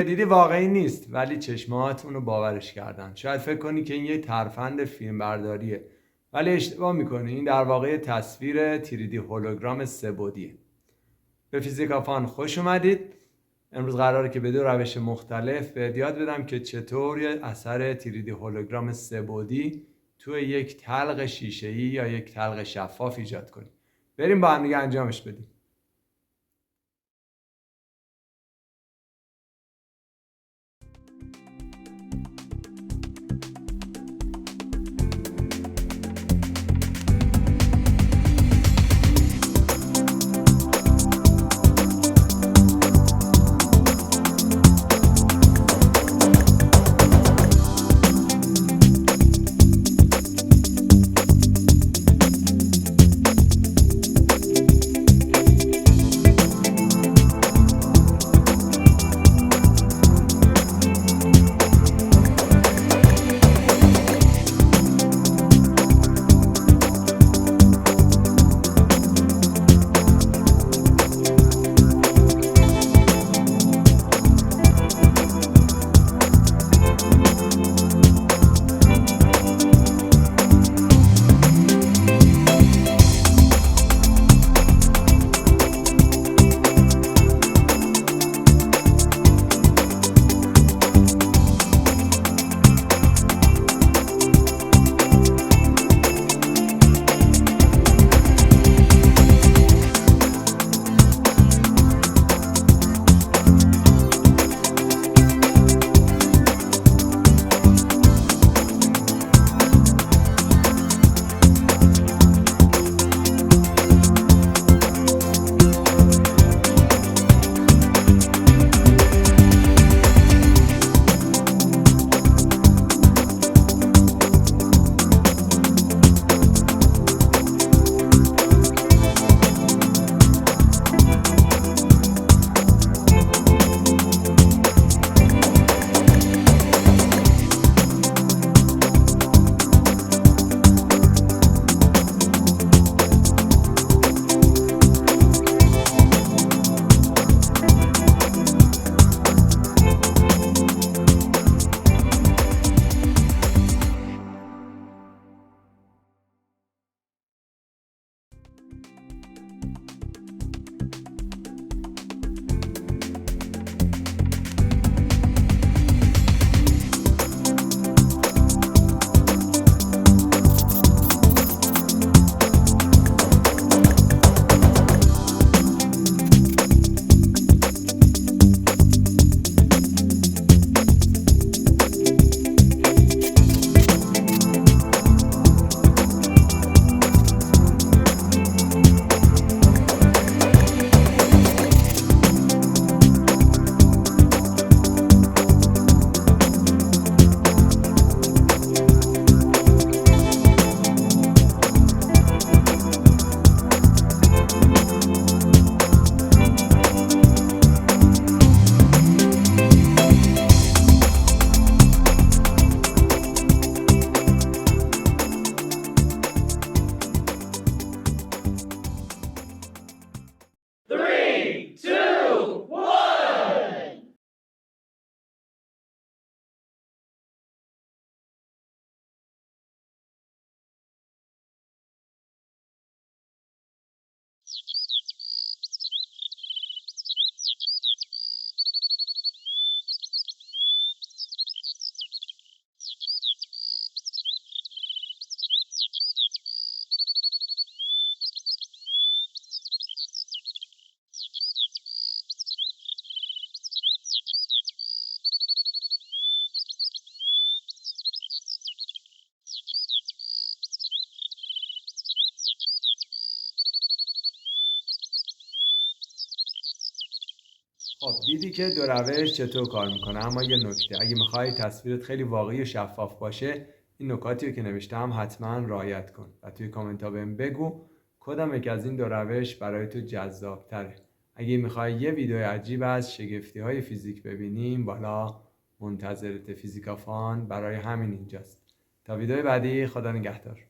که دیدی واقعی نیست، ولی چشمات اونو باورش کردن. شاید فکر کنی که این یه ترفند فیلمبرداریه، ولی اشتباه میکنی. این در واقع تصویر تیریدی هولوگرام 3 بعدیه. به فیزیکافان خوش اومدید. امروز قراره که به 2 روش مختلف به یاد بدم که چطور یه اثر تیریدی هولوگرام 3 بعدی توی یک تلق شیشه‌ای یا یک تلق شفاف ایجاد کنیم. بریم با هم دیگه انجامش بدیم. خب دیدی که 2 روش چطور کار میکنه. اما یه نکته، اگه میخوای تصویرت خیلی واقعی و شفاف باشه، این نکاتی رو که نوشتم حتما رعایت کن و توی کامنت ها بهم بگو کدام یک از این 2 روش برای تو جذاب تره. اگه میخوای یه ویدیو عجیب از شگفتی های فیزیک ببینیم، بالا منتظرت. فیزیکافان برای همین اینجاست. تا ویدیو بعدی، خدا نگهدار.